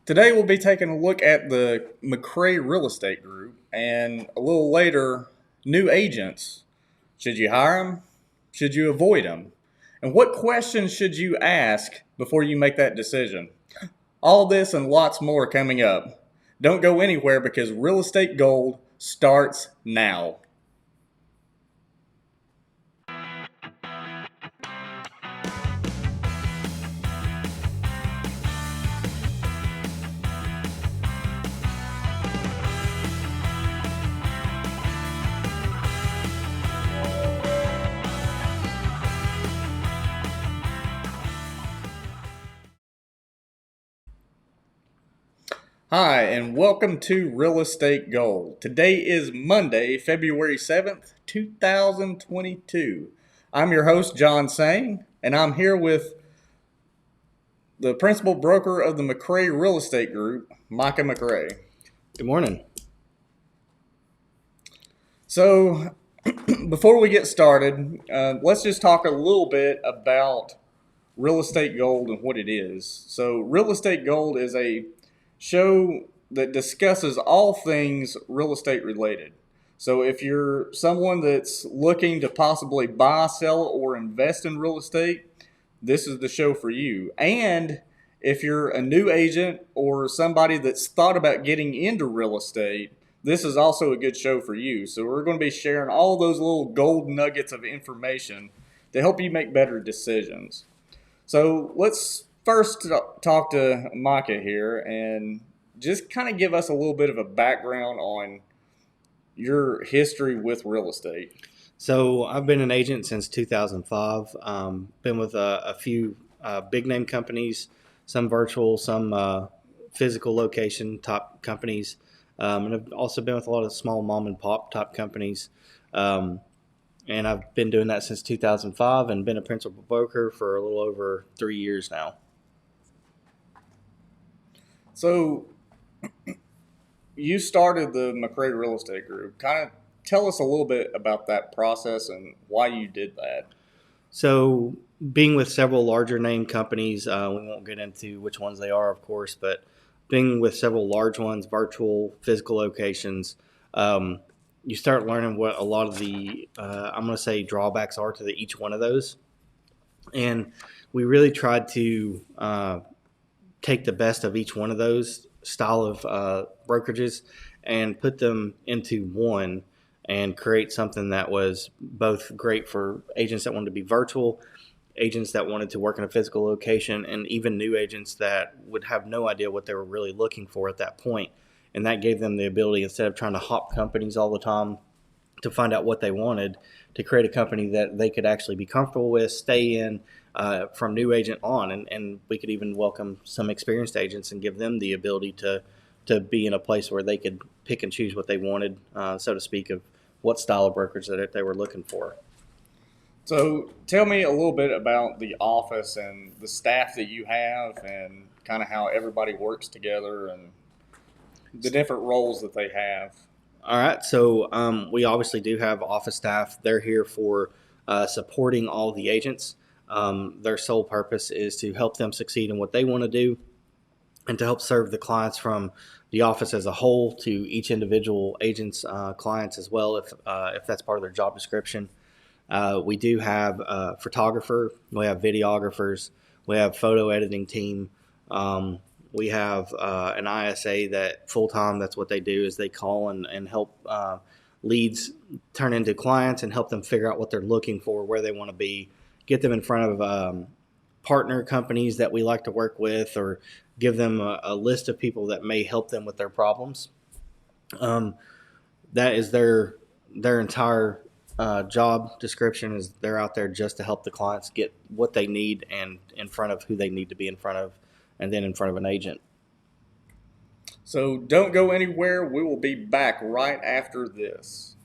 Today we'll be taking a look at the McCray Real Estate Group and a little later, new agents. Should you hire them? Should you avoid them? And what questions should you ask before you make that decision? All this and lots more coming up. Don't go anywhere because Real Estate Gold starts now. Hi, and welcome to Real Estate Gold. Today is Monday, February 7th, 2022. I'm your host, John Sang, and I'm here with the principal broker of the McCray Real Estate Group, Micah McCray. Good morning. So, before we get started, let's just talk a little bit about Real Estate Gold and what it is. So, Real Estate Gold is a show that discusses all things real estate related. So if you're someone that's looking to possibly buy, sell, or invest in real estate, this is the show for you. And if you're a new agent or somebody that's thought about getting into real estate, this is also a good show for you. So we're going to be sharing all those little gold nuggets of information to help you make better decisions. So let's first talk to Micah here and just kind of give us a little bit of a background on your history with real estate. So I've been an agent since 2005. Been with a few big name companies, some virtual, some physical location top companies. And I've also been with a lot of small mom and pop type companies. And I've been doing that since 2005 and been a principal broker for a little over 3 years now. So you started the McCray Real Estate Group. Kind of tell us a little bit about that process and why you did that. So being with several larger name companies, we won't get into which ones they are, of course, but being with several large ones, virtual, physical locations, you start learning what a lot of the, I'm going to say, drawbacks are to each one of those. And we really tried to take the best of each one of those style of brokerages and put them into one and create something that was both great for agents that wanted to be virtual, agents that wanted to work in a physical location, and even new agents that would have no idea what they were really looking for at that point. And that gave them the ability, instead of trying to hop companies all the time to find out what they wanted, to create a company that they could actually be comfortable with, stay in, from new agent on, and we could even welcome some experienced agents and give them the ability to be in a place where they could pick and choose what they wanted, so to speak, of what style of brokerage that they were looking for. So tell me a little bit about the office and the staff that you have and kind of how everybody works together and the different roles that they have. All right, so we obviously do have office staff. They're here for supporting all the agents. Their sole purpose is to help them succeed in what they want to do and to help serve the clients from the office as a whole to each individual agent's clients as well, if that's part of their job description. We do have a photographer, we have videographers, we have photo editing team. We have an ISA that full-time, that's what they do, is they call and help leads turn into clients and help them figure out what they're looking for, where they want to be, get them in front of partner companies that we like to work with, or give them a list of people that may help them with their problems. That is their entire job description, is they're out there just to help the clients get what they need and in front of who they need to be in front of, and then in front of an agent. So don't go anywhere. We will be back right after this.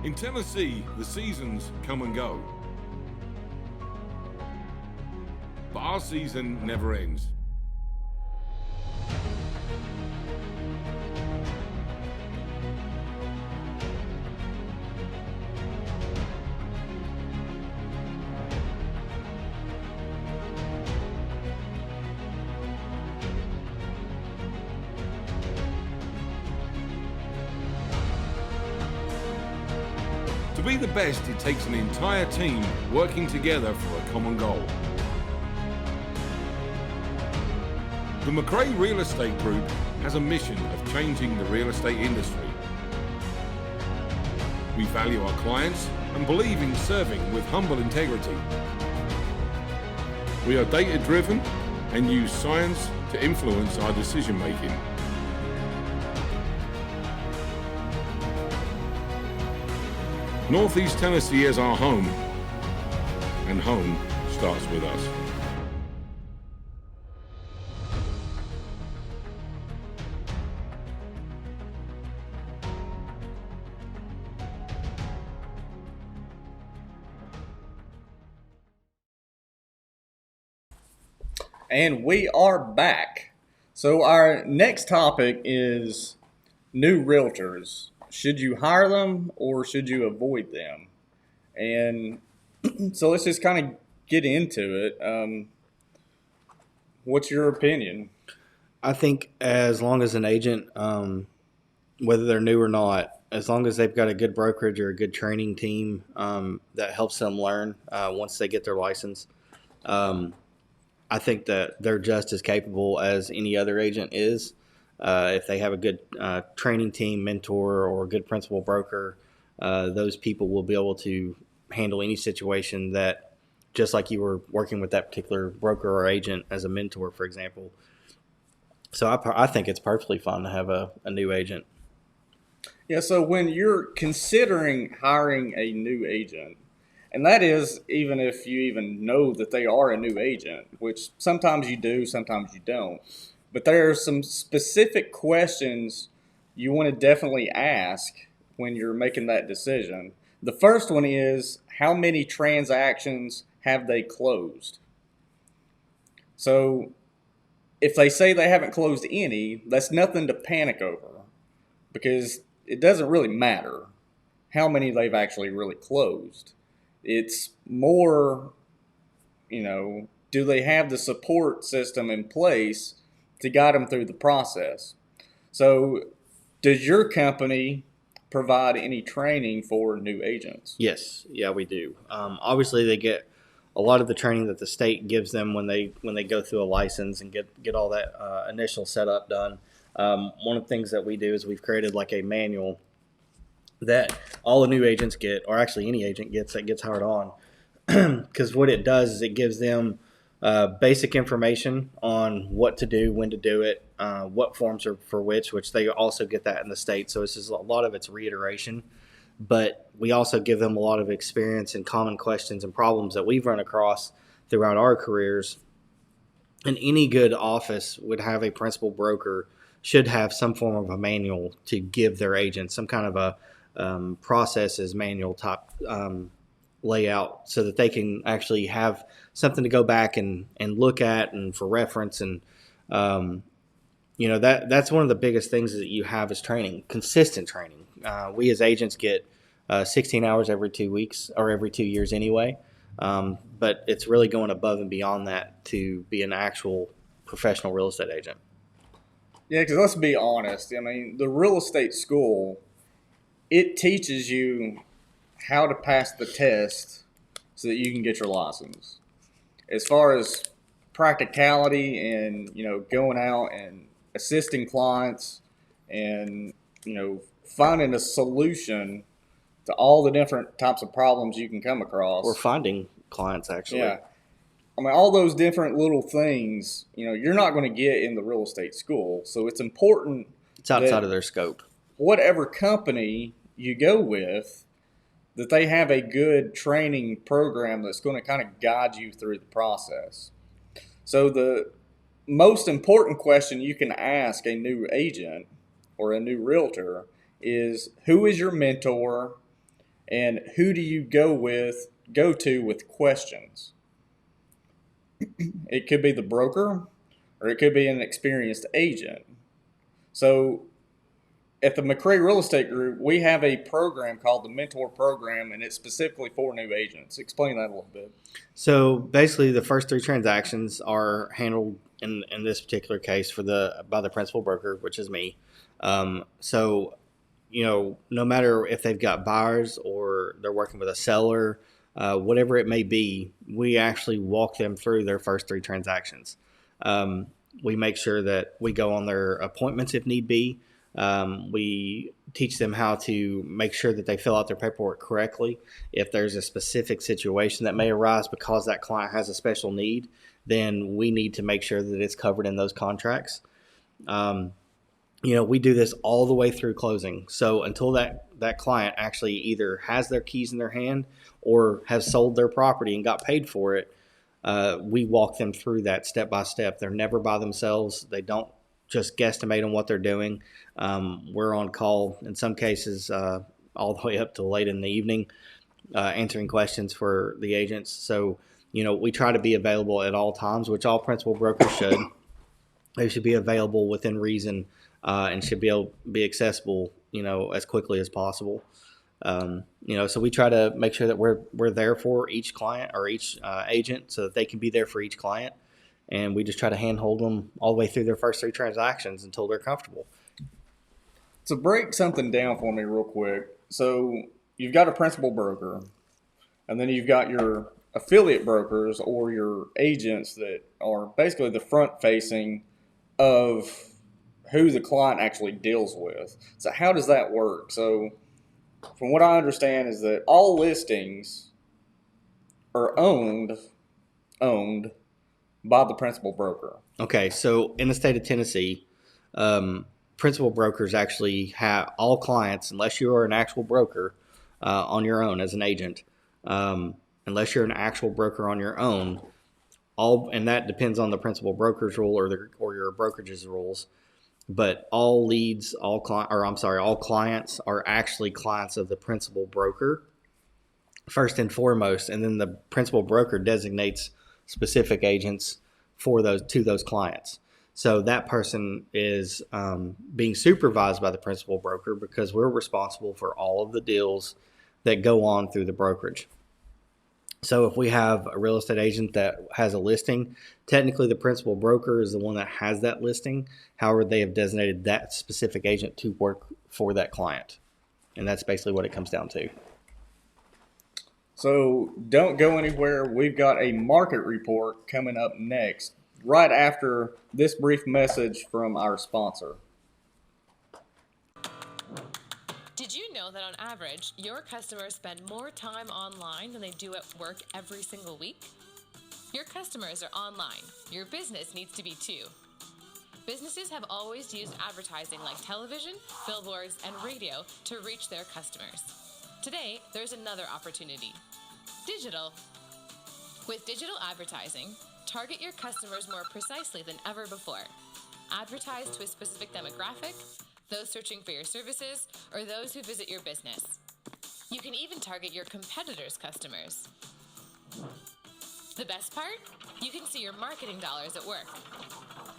In Tennessee, the seasons come and go. But our season never ends. To be the best, it takes an entire team working together for a common goal. The McCray Real Estate Group has a mission of changing the real estate industry. We value our clients and believe in serving with humble integrity. We are data-driven and use science to influence our decision-making. Northeast Tennessee is our home, and home starts with us. And we are back. So our next topic is new realtors. Should you hire them or should you avoid them? And so let's just kind of get into it. What's your opinion? I think as long as an agent, whether they're new or not, as long as they've got a good brokerage or a good training team that helps them learn once they get their license, I think that they're just as capable as any other agent is. If they have a good training team, mentor, or a good principal broker, those people will be able to handle any situation that, just like you were working with that particular broker or agent as a mentor, for example. So I think it's perfectly fine to have a new agent. Yeah, so when you're considering hiring a new agent, and that is even if you even know that they are a new agent, which sometimes you do, sometimes you don't. But there are some specific questions you want to definitely ask when you're making that decision. The first one is, how many transactions have they closed? So if they say they haven't closed any, that's nothing to panic over, because it doesn't really matter how many they've actually really closed. It's more, do they have the support system in place to guide them through the process? So does your company provide any training for new agents? Yes, yeah, we do. Obviously, they get a lot of the training that the state gives them when they go through a license and get all that initial setup done. One of the things that we do is we've created like a manual that all the new agents get, or actually any agent gets that gets hired on, because what it does is it gives them basic information on what to do, when to do it, what forms are for which they also get that in the state. So this is a lot of it's reiteration, but we also give them a lot of experience and common questions and problems that we've run across throughout our careers. And any good office would have a principal broker, should have some form of a manual to give their agents, some kind of a processes manual type layout, so that they can actually have something to go back and look at and for reference. And that's one of the biggest things that you have is training, consistent training. We as agents get 16 hours every 2 weeks or every 2 years anyway, but it's really going above and beyond that to be an actual professional real estate agent. Yeah, because let's be honest. I mean, the real estate school, it teaches you how to pass the test so that you can get your license. As far as practicality and, going out and assisting clients and, finding a solution to all the different types of problems you can come across. Or finding clients, actually. Yeah. I mean, all those different little things, you're not going to get in the real estate school. So it's important. It's outside of their scope. Whatever company you go with, that they have a good training program that's going to kind of guide you through the process. So the most important question you can ask a new agent or a new realtor is, who is your mentor and who do you go to with questions? It could be the broker or it could be an experienced agent. So at the McCray Real Estate Group, we have a program called the Mentor Program, and it's specifically for new agents. Explain that a little bit. So basically, the first 3 transactions are handled in this particular case by the principal broker, which is me. So no matter if they've got buyers or they're working with a seller, whatever it may be, we actually walk them through their first 3 transactions. We make sure that we go on their appointments if need be. We teach them how to make sure that they fill out their paperwork correctly. If there's a specific situation that may arise because that client has a special need, then we need to make sure that it's covered in those contracts. We do this all the way through closing. So until that client actually either has their keys in their hand or has sold their property and got paid for it, we walk them through that step by step. They're never by themselves. They don't just guesstimate on what they're doing. We're on call in some cases all the way up to late in the evening, answering questions for the agents. So, we try to be available at all times, which all principal brokers should. They should be available within reason and should be accessible, as quickly as possible. So we try to make sure that we're there for each client or each agent so that they can be there for each client. And we just try to handhold them all the way through their first 3 transactions until they're comfortable. So break something down for me real quick. So you've got a principal broker, and then you've got your affiliate brokers or your agents that are basically the front facing of who the client actually deals with. So how does that work? So from what I understand is that all listings are owned by the principal broker. Okay, so in the state of Tennessee, principal brokers actually have all clients, unless you are an actual broker on your own as an agent, unless you're an actual broker on your own, and that depends on the principal broker's rule or your brokerage's rules. But all clients are actually clients of the principal broker first and foremost, and then the principal broker designates specific agents to those clients. So that person is being supervised by the principal broker because we're responsible for all of the deals that go on through the brokerage. So if we have a real estate agent that has a listing, technically the principal broker is the one that has that listing. However, they have designated that specific agent to work for that client. And that's basically what it comes down to. So don't go anywhere. We've got a market report coming up next, right after this brief message from our sponsor. Did you know that on average, your customers spend more time online than they do at work every single week? Your customers are online. Your business needs to be too. Businesses have always used advertising like television, billboards, and radio to reach their customers. Today, there's another opportunity. Digital. With digital advertising, target your customers more precisely than ever before. Advertise to a specific demographic, those searching for your services, or those who visit your business. You can even target your competitors' customers. The best part? You can see your marketing dollars at work.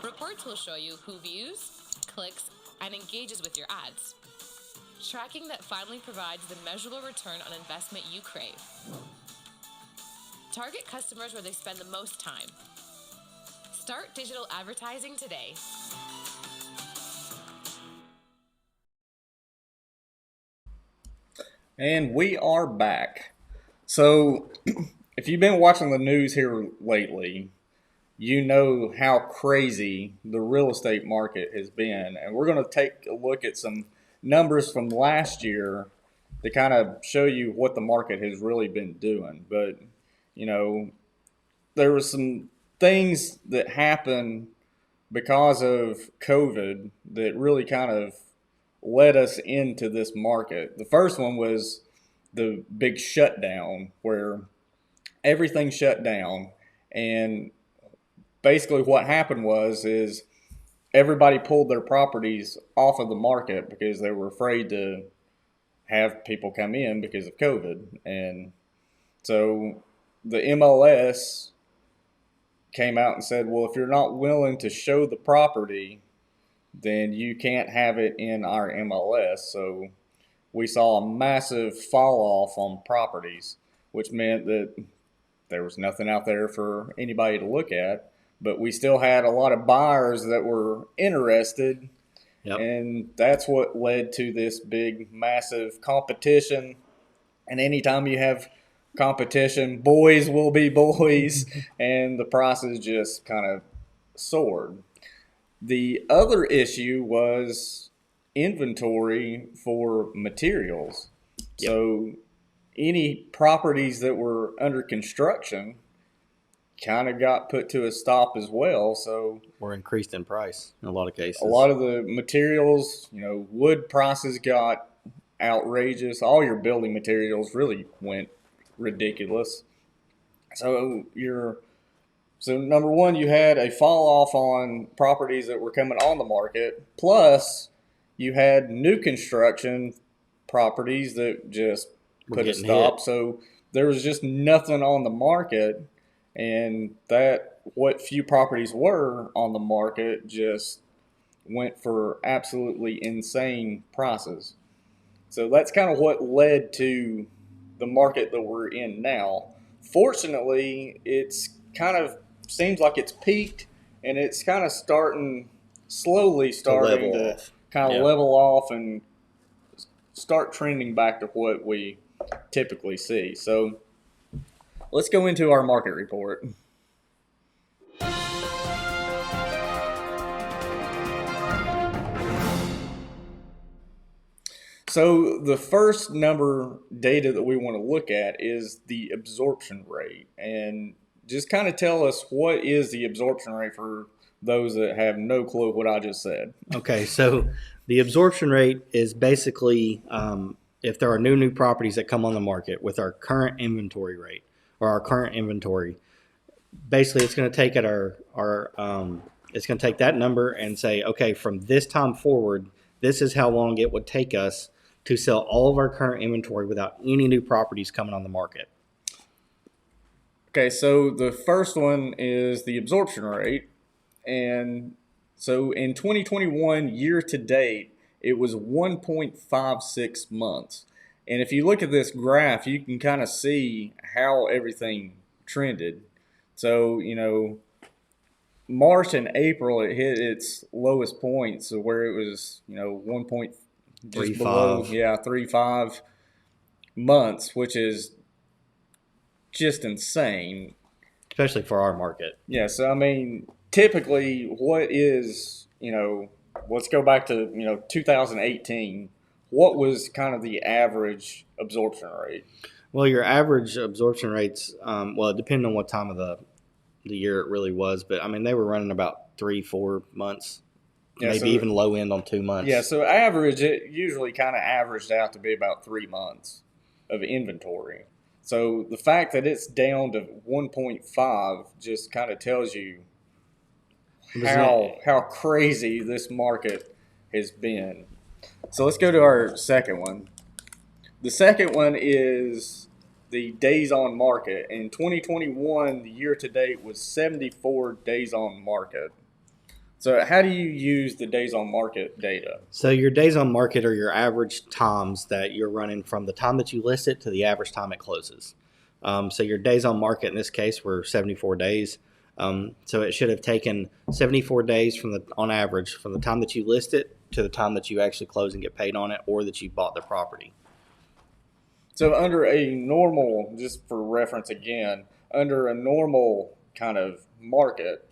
Reports will show you who views, clicks, and engages with your ads. Tracking that finally provides the measurable return on investment you crave. Target customers where they spend the most time. Start digital advertising today. And we are back. So if you've been watching the news here lately, you know how crazy the real estate market has been. And we're going to take a look at some numbers from last year to kind of show you what the market has really been doing. But, there were some things that happened because of COVID that really kind of led us into this market. The first one was the big shutdown where everything shut down, and basically what happened is everybody pulled their properties off of the market because they were afraid to have people come in because of COVID. And so the MLS came out and said, well, if you're not willing to show the property, then you can't have it in our MLS. So we saw a massive fall off on properties, which meant that there was nothing out there for anybody to look at. But we still had a lot of buyers that were interested, Yep. And that's what led to this big, massive competition. And anytime you have competition, boys will be boys, and the prices just kind of soared. The other issue was inventory for materials. Yep. So any properties that were under construction kind of got put to a stop as well. So Or increased in price in a lot of cases. a lot of the materials, wood prices got outrageous. All your building materials really went ridiculous. So number one, you had a fall off on properties that were coming on the market. Plus, you had new construction properties that just put a stop. So there was just nothing on the market, and that what few properties were on the market just went for absolutely insane prices. So that's kind of what led to the market that we're in now. Fortunately, it's kind of seems like it's peaked, and it's kind of starting to kind of level off and start trending back to what we typically see. So let's go into our market report. So the first number data that we want to look at is the absorption rate, and just kind of tell us what is the absorption rate for those that have no clue what I just said. Okay, so the absorption rate is basically if there are new properties that come on the market with our current inventory rate or our current inventory. Basically, it's going to take it's going to take that number and say, okay, from this time forward, this is how long it would take us to sell all of our current inventory without any new properties coming on the market. Okay, so the first one is the absorption rate. And so in 2021, year to date, it was 1.56 months. And if you look at this graph, you can kind of see how everything trended. So, March and April, it hit its lowest points, so where it was, 3.5 months, which is just insane. Especially for our market. Yeah, so I mean, typically what is, let's go back to, 2018. What was kind of the average absorption rate? Well, your average absorption rates, it depended on what time of the year it really was, but I mean, they were running about 3-4 months. Yeah, maybe even low end on 2 months. Yeah, so average, it usually kind of averaged out to be about 3 months of inventory. So the fact that it's down to 1.5 just kind of tells you how crazy this market has been. So let's go to our second one. The second one is the days on market. In 2021, the year to date was 74 days on market. So how do you use the days on market data? So your days on market are your average times that you're running from the time that you list it to the average time it closes. So your days on market in this case were 74 days. So it should have taken 74 days on average from the time that you list it to the time that you actually close and get paid on it, or that you bought the property. So under a normal, just for reference again, under a normal kind of market,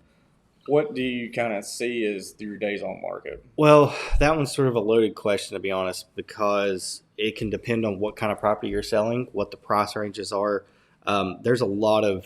what do you kind of see as your days on market? Well, that one's sort of a loaded question, to be honest, because it can depend on what kind of property you're selling, what the price ranges are. There's a lot of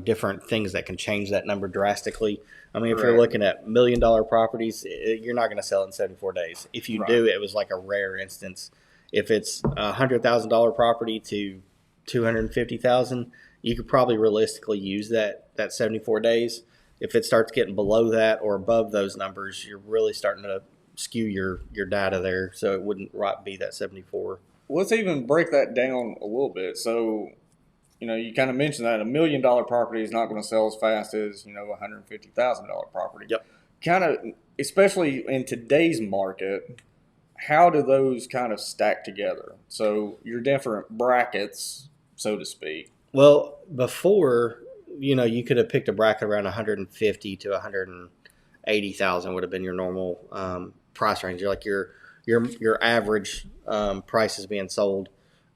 different things that can change that number drastically. I mean, if you're looking at $1 million properties, you're not going to sell it in 74 days. If you do, it was like a rare instance. If it's a $100,000 property to $250,000, you could probably realistically use that 74 days. If it starts getting below that or above those numbers, you're really starting to skew your data there, so it wouldn't be that 74. Let's even break that down a little bit. So, you kind of mentioned that $1 million property is not going to sell as fast as, a $150,000 property. Yep. Kind of, especially in today's market, how do those kind of stack together? So your different brackets, so to speak. Well, before, you could have picked a bracket around 150 to $80,000 would have been your normal price range. Like your average price is being sold.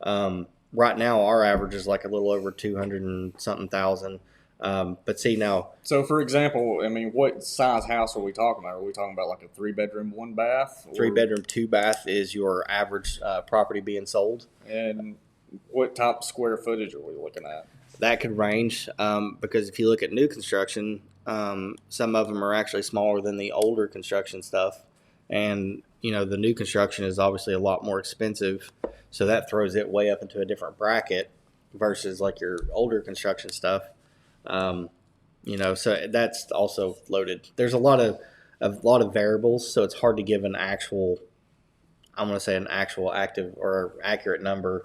Right now, our average is like a little over 200 and something thousand. But see now, So, for example, I mean, what size house are we talking about? Are we talking about like a 3-bedroom, 1-bath? 3-bedroom, 2-bath is your average property being sold. And what type of square footage are we looking at? That could range because if you look at new construction, some of them are actually smaller than the older construction stuff. And, the new construction is obviously a lot more expensive. So that throws it way up into a different bracket versus like your older construction stuff. So that's also loaded. There's a lot of variables. So it's hard to give an actual active or accurate number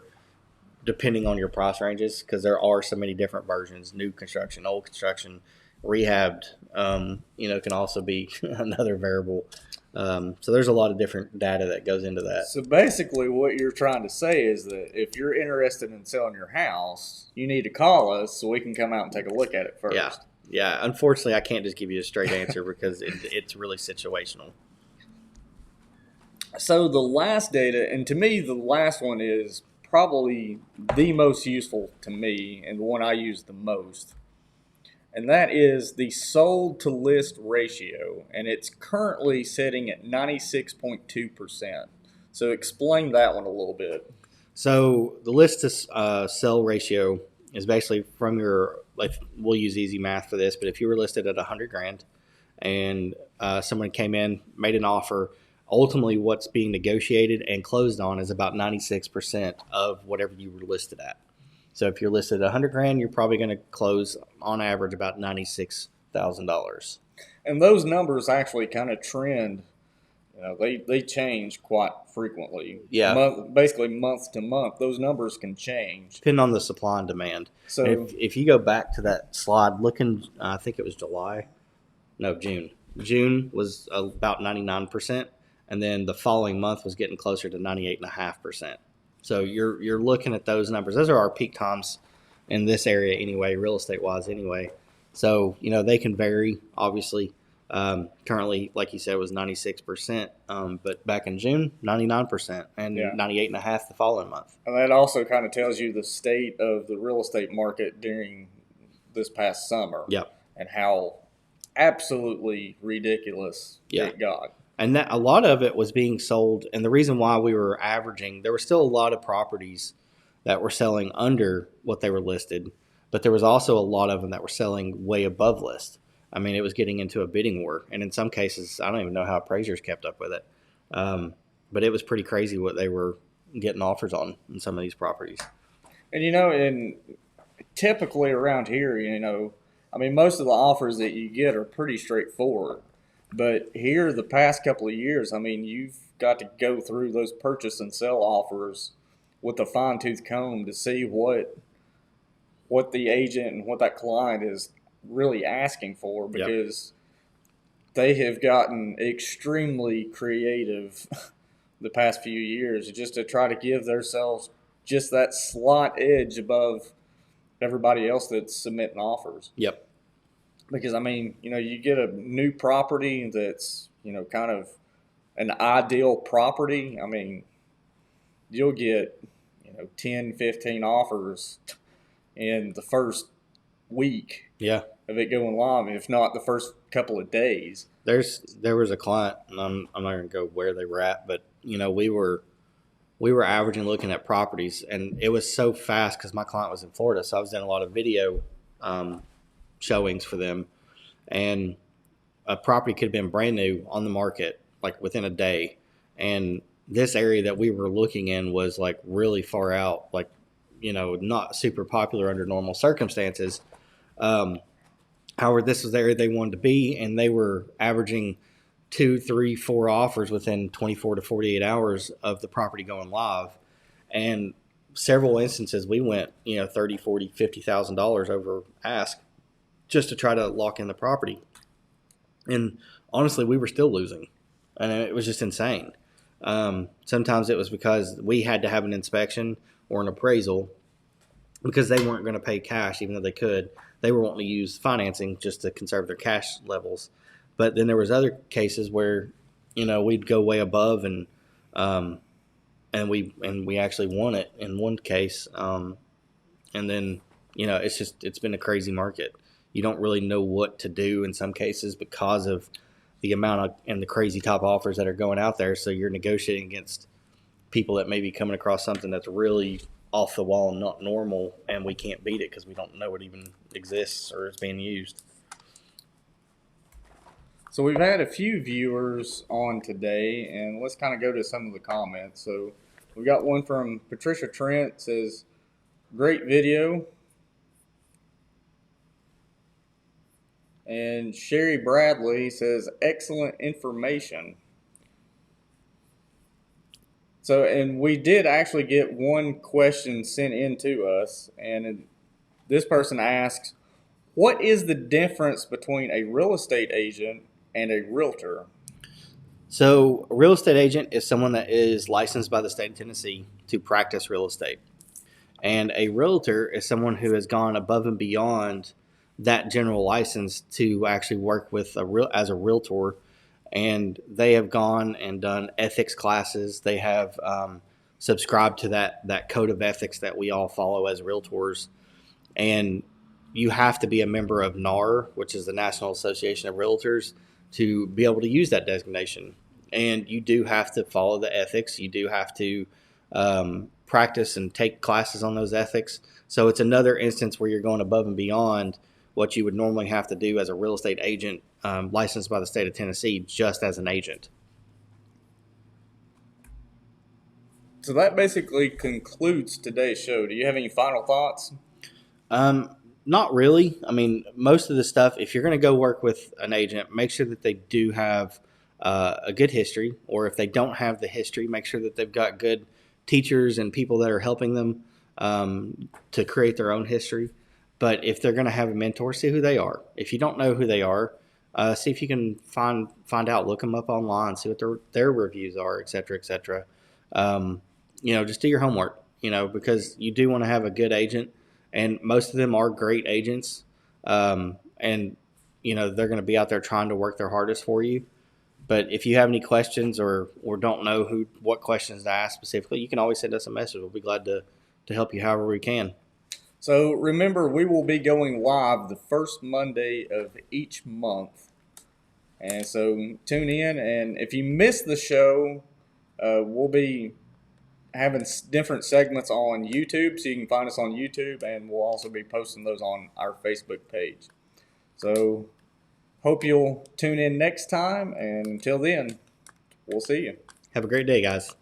depending on your price ranges, because there are so many different versions. New construction, old construction, rehabbed, can also be another variable. So there's a lot of different data that goes into that. So basically what you're trying to say is that if you're interested in selling your house, you need to call us so we can come out and take a look at it first. Yeah. Unfortunately, I can't just give you a straight answer because it's really situational. So the last data, and to me the last one is probably the most useful to me and the one I use the most. And that is the sold to list ratio, and it's currently sitting at 96.2%. So explain that one a little bit. So the list to sell ratio is basically from we'll use easy math for this, but if you were listed at $100,000 and someone came in, made an offer, ultimately what's being negotiated and closed on is about 96% of whatever you were listed at. So if you're listed at $100,000, you're probably going to close on average about $96,000. And those numbers actually kind of trend. They change quite frequently. Yeah. Basically month to month, those numbers can change. Depending on the supply and demand. So if you go back to that slide, I think it was June. June was about 99%, and then the following month was getting closer to 98.5%. So you're looking at those numbers. Those are our peak times in this area anyway, real estate wise anyway. So, they can vary, obviously. Currently, like you said, it was 96%, but back in June, 99% and 98.5% the following month. And that also kind of tells you the state of the real estate market during this past summer. Yep. And how absolutely ridiculous it got. And that a lot of it was being sold. And the reason why we were averaging, there were still a lot of properties that were selling under what they were listed, but there was also a lot of them that were selling way above list. I mean, it was getting into a bidding war. And in some cases, I don't even know how appraisers kept up with it. But it was pretty crazy what they were getting offers on in some of these properties. And, and typically around here, most of the offers that you get are pretty straightforward. But here, the past couple of years, you've got to go through those purchase and sell offers with a fine-tooth comb to see what the agent and what that client is really asking for, because they have gotten extremely creative the past few years just to try to give themselves just that slight edge above everybody else that's submitting offers. Yep. Because, you get a new property that's, kind of an ideal property. You'll get, 10, 15 offers in the first week of it going live, if not the first couple of days. There was a client, and I'm not going to go where they were at, but, we were averaging looking at properties, and it was so fast because my client was in Florida, so I was doing a lot of video showings for them, and a property could have been brand new on the market like within a day, and this area that we were looking in was like really far out, like not super popular under normal circumstances. However, this was the area they wanted to be, and they were averaging 2, 3, 4 offers within 24 to 48 hours of the property going live, and several instances we went $30,000, $40,000, $50,000 over ask just to try to lock in the property. And honestly, we were still losing. And it was just insane. Sometimes it was because we had to have an inspection or an appraisal because they weren't going to pay cash, even though they could. They were wanting to use financing just to conserve their cash levels. But then there was other cases where, we'd go way above and we actually won it in one case. And then, it's been a crazy market. You don't really know what to do in some cases because of the amount of and the crazy top offers that are going out there. So you're negotiating against people that may be coming across something that's really off the wall and not normal, and we can't beat it because we don't know it even exists or is being used. So we've had a few viewers on today, and let's kind of go to some of the comments. So we got one from Patricia Trent, says, great video. And Sherry Bradley says, excellent information. So, and we did actually get one question sent in to us, and this person asks, what is the difference between a real estate agent and a realtor? So a real estate agent is someone that is licensed by the state of Tennessee to practice real estate. And a realtor is someone who has gone above and beyond that general license to actually work with as a realtor. And they have gone and done ethics classes. They have subscribed to that code of ethics that we all follow as realtors. And you have to be a member of NAR, which is the National Association of Realtors, to be able to use that designation. And you do have to follow the ethics. You do have to practice and take classes on those ethics. So it's another instance where you're going above and beyond what you would normally have to do as a real estate agent licensed by the state of Tennessee just as an agent. So that basically concludes today's show. Do you have any final thoughts? Not really. I mean, most of the stuff, if you're going to go work with an agent, make sure that they do have a good history, or if they don't have the history, make sure that they've got good teachers and people that are helping them to create their own history. But if they're going to have a mentor, see who they are. If you don't know who they are, see if you can find out, look them up online, see what their reviews are, et cetera, et cetera. Just do your homework, because you do want to have a good agent, and most of them are great agents. And they're going to be out there trying to work their hardest for you. But if you have any questions or don't know what questions to ask specifically, you can always send us a message. We'll be glad to help you however we can. So remember, we will be going live the first Monday of each month. And so tune in. And if you miss the show, we'll be having different segments on YouTube. So you can find us on YouTube. And we'll also be posting those on our Facebook page. So hope you'll tune in next time. And until then, we'll see you. Have a great day, guys.